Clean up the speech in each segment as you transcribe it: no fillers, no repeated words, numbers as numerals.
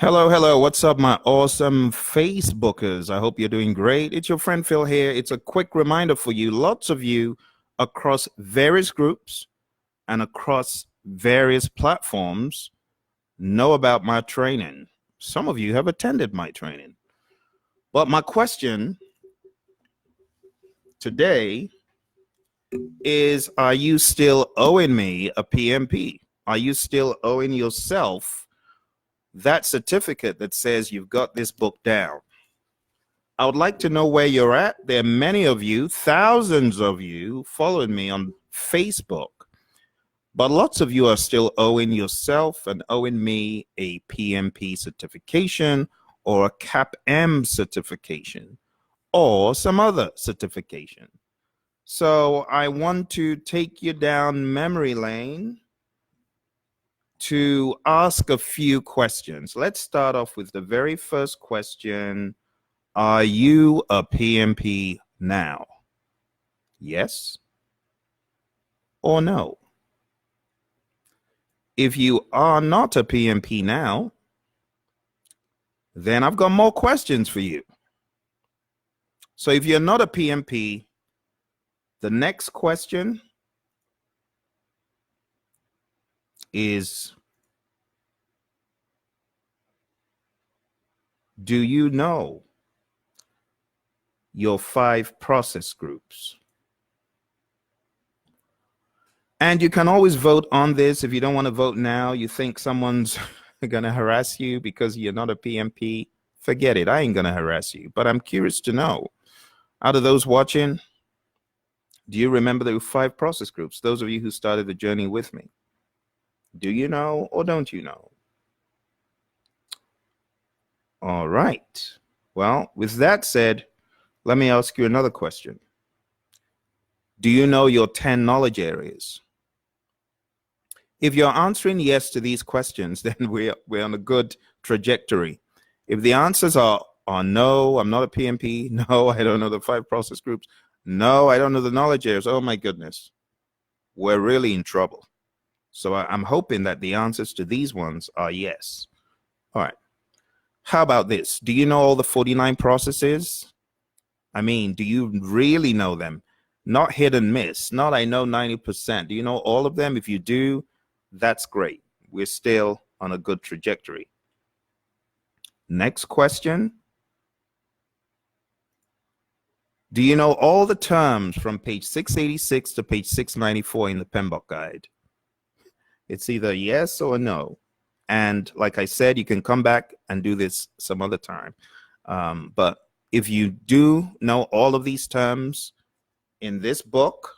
Hello, hello. What's up, my awesome Facebookers? I hope you're doing great. It's your friend Phil here. It's a quick reminder for you. Lots of you across various groups and across various platforms know about my training. Some of you have attended my training. But my question today is, are you still owing me a PMP? Are you still owing yourself that certificate that says you've got this book down? I would like to know where you're at. There are many of you, thousands of you following me on Facebook, but lots of you are still owing yourself and owing me a PMP certification or a CAP-M certification or some other certification. So I want to take you down memory lane to ask a few questions. Let's start off with the very first question. Are you a PMP now? Yes or no? If you are not a PMP now, then I've got more questions for you. So if you're not a PMP, the next question is, do you know your 5 process groups? And you can always vote on this. If you don't want to vote now, you think someone's going to harass you because you're not a PMP, forget it. I ain't going to harass you. But I'm curious to know, out of those watching, do you remember the 5 process groups? Those of you who started the journey with me. Do you know or don't you know? All right. Well, with that said, let me ask you another question. Do you know your 10 knowledge areas? If you're answering yes to these questions, then we're on a good trajectory. If the answers are no, I'm not a PMP, no, I don't know the 5 process groups, no, I don't know the knowledge areas, oh my goodness, we're really in trouble. So I'm hoping that the answers to these ones are yes. All right. How about this? Do you know all the 49 processes? I mean, do you really know them? Not hit and miss, not I know 90%. Do you know all of them? If you do, that's great. We're still on a good trajectory. Next question. Do you know all the terms from page 686 to page 694 in the PMBOK guide? It's either yes or no. And like I said, you can come back and do this some other time. But if you do know all of these terms in this book,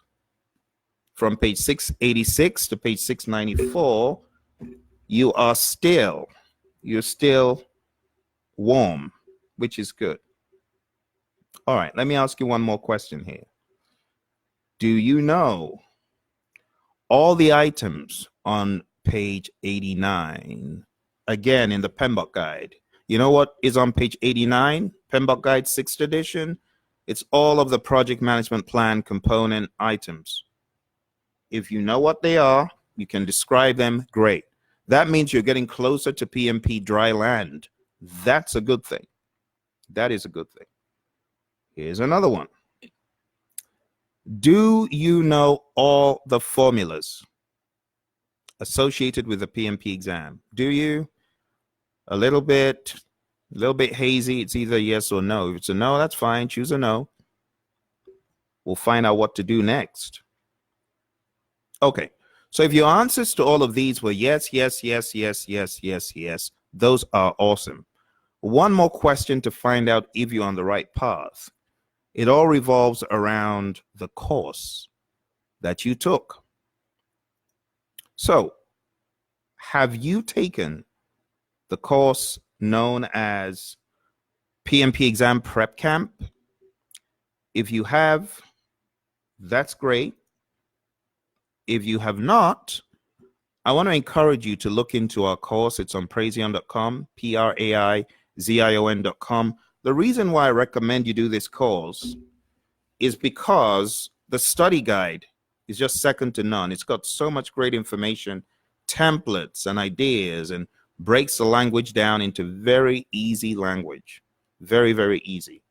from page 686 to page 694, you're still warm, which is good. All right, let me ask you one more question here. Do you know all the items on page 89? Again, in the PMBOK guide. You know what is on page 89? PMBOK guide 6th edition. It's all of the project management plan component items. If you know what they are, you can describe them, great. That means you're getting closer to PMP dry land. That's a good thing. That is a good thing. Here's another one. Do you know all the formulas associated with the PMP exam? Do you? A little bit hazy. It's either yes or no. If it's a no, that's fine. Choose a no. We'll find out what to do next. Okay. So if your answers to all of these were yes, yes, yes, yes, yes, yes, yes, those are awesome. One more question to find out if you're on the right path. It all revolves around the course that you took. So, have you taken the course known as PMP Exam Prep Camp? If you have, that's great. If you have not, I want to encourage you to look into our course. It's on Praizion.com, Praizion.com. The reason why I recommend you do this course is because the study guide is just second to none. It's got so much great information, templates and ideas and breaks the language down into very easy language. Very, very easy.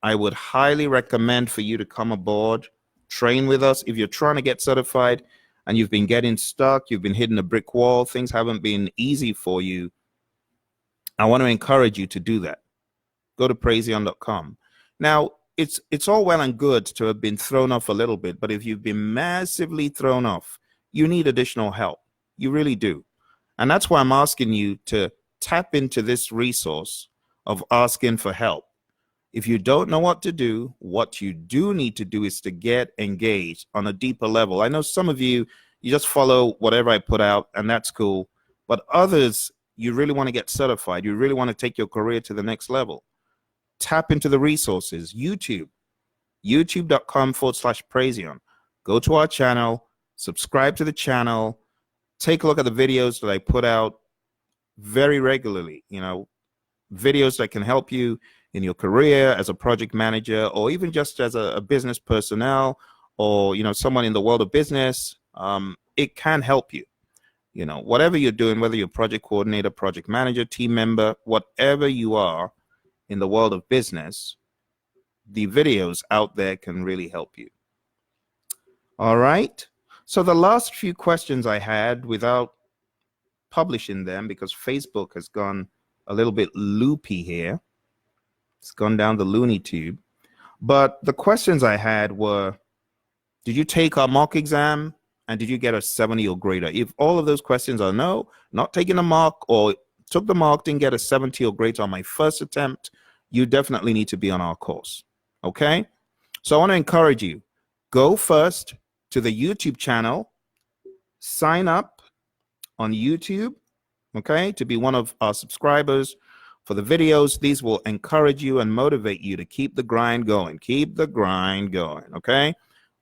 I would highly recommend for you to come aboard, train with us. If you're trying to get certified and you've been getting stuck, you've been hitting a brick wall, things haven't been easy for you, I want to encourage you to do that. Go to Praizion.com. Now, it's all well and good to have been thrown off a little bit, but if you've been massively thrown off, you need additional help. You really do. And that's why I'm asking you to tap into this resource of asking for help. If you don't know what to do, what you do need to do is to get engaged on a deeper level. I know some of you, you just follow whatever I put out, and that's cool. But others, you really want to get certified. You really want to take your career to the next level. Tap into the resources. youtube.com/Praizion. Go to our channel, subscribe to the channel, take a look at the videos that I put out very regularly, videos that can help you in your career as a project manager, or even just as a business personnel, or someone in the world of business. It can help you. Whatever you're doing, whether you're project coordinator, project manager, team member, whatever you are in the world of business, the videos out there can really help you. All right. So the last few questions I had, without publishing them because Facebook has gone a little bit loopy here. It's gone down the Looney Tube. But the questions I had were, did you take our mock exam and did you get a 70 or greater? If all of those questions are no, not taking a mock, or took the mock, didn't get a 70 or greater on my first attempt, you definitely need to be on our course. Okay? So I want to encourage you, go first to the YouTube channel, sign up on YouTube, okay, to be one of our subscribers for the videos. These will encourage you and motivate you to keep the grind going. Keep the grind going, okay?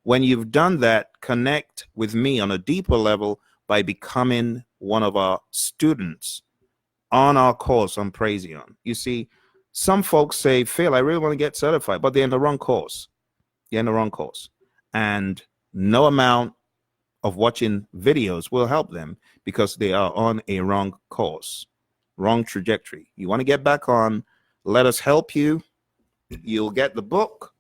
When you've done that, connect with me on a deeper level by becoming one of our students on our course on Praizion. You see, some folks say, Phil, I really want to get certified, but they're in the wrong course. They're in the wrong course. And no amount of watching videos will help them because they are on a wrong course, wrong trajectory. You want to get back on, let us help you. You'll get the book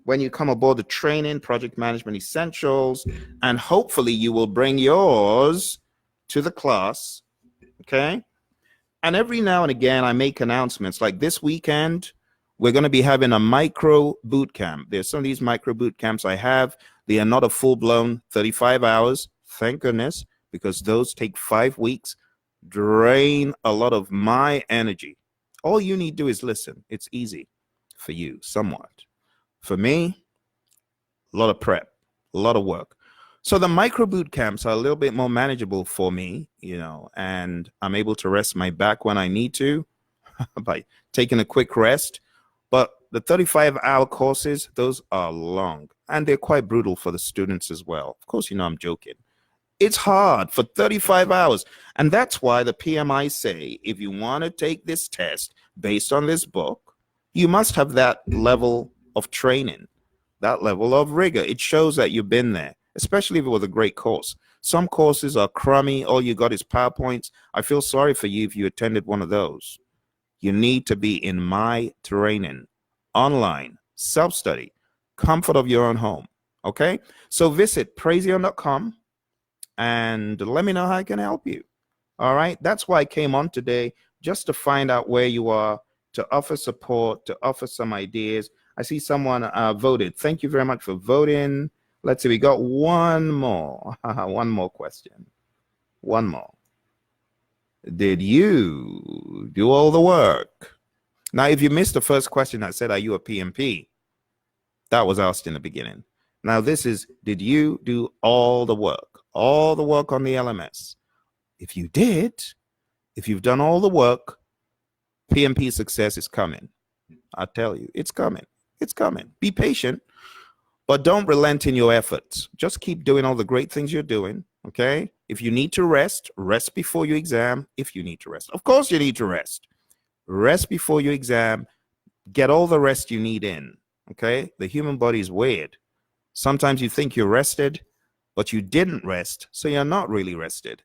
when you come aboard the training, Project Management Essentials, and hopefully you will bring yours to the class, okay? And every now and again, I make announcements. Like this weekend, we're going to be having a micro boot camp. There's some of these micro boot camps I have. They are not a full-blown 35 hours, thank goodness, because those take 5 weeks, drain a lot of my energy. All you need to do is listen. It's easy for you, somewhat. For me, a lot of prep, a lot of work. So the micro boot camps are a little bit more manageable for me, and I'm able to rest my back when I need to by taking a quick rest. But the 35-hour courses, those are long, and they're quite brutal for the students as well. Of course, I'm joking. It's hard for 35 hours. And that's why the PMI say, if you want to take this test based on this book, you must have that level of training, that level of rigor. It shows that you've been there, especially if it was a great course. Some courses are crummy. All you got is PowerPoints. I feel sorry for you if you attended one of those. You need to be in my training, online, self-study, comfort of your own home, okay? So visit Praizion.com and let me know how I can help you, all right? That's why I came on today, just to find out where you are, to offer support, to offer some ideas. I see someone voted. Thank you very much for voting. Let's see, we got one more. One more question. One more. Did you do all the work? Now, if you missed the first question, I said, are you a PMP? That was asked in the beginning. Now, this is, did you do all the work? All the work on the LMS? If you did, if you've done all the work, PMP success is coming. I tell you, it's coming. It's coming. Be patient, but don't relent in your efforts. Just keep doing all the great things you're doing, okay? If you need to rest, rest before your exam. If you need to rest. Of course you need to rest. Rest before your exam. Get all the rest you need in, okay? The human body is weird. Sometimes you think you're rested, but you didn't rest, so you're not really rested.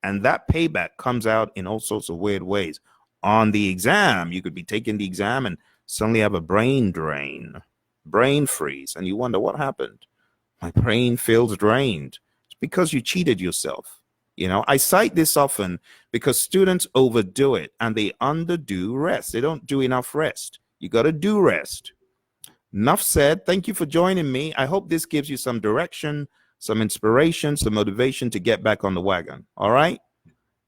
And that payback comes out in all sorts of weird ways. On the exam, you could be taking the exam and suddenly have a brain drain, brain freeze, and you wonder what happened. My brain feels drained. It's because you cheated yourself. I cite this often because students overdo it and they underdo rest. They don't do enough rest. You got to do rest. Enough said. Thank you for joining me. I hope this gives you some direction, some inspiration, some motivation to get back on the wagon. All right.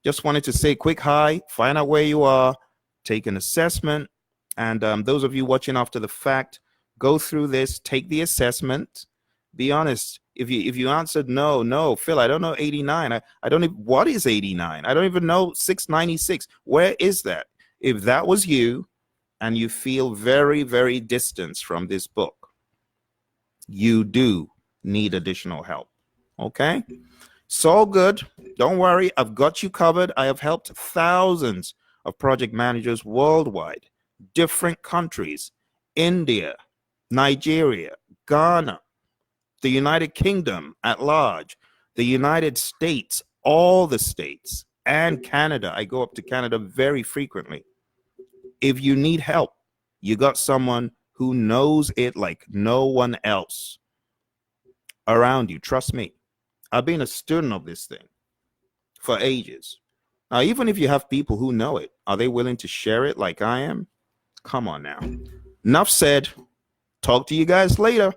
Just wanted to say a quick hi, find out where you are, take an assessment. And those of you watching after the fact, go through this, take the assessment. Be honest. If you answered no, Phil, I don't know 89. I don't even, what is 89? I don't even know 696. Where is that? If that was you and you feel very, very distant from this book, you do need additional help. Okay? It's all good. Don't worry. I've got you covered. I have helped thousands of project managers worldwide, different countries, India, Nigeria, Ghana, the United Kingdom at large, the United States, all the states, and Canada. I go up to Canada very frequently. If you need help, you got someone who knows it like no one else around you. Trust me. I've been a student of this thing for ages. Now, even if you have people who know it, are they willing to share it like I am? Come on now. Enough said. Talk to you guys later.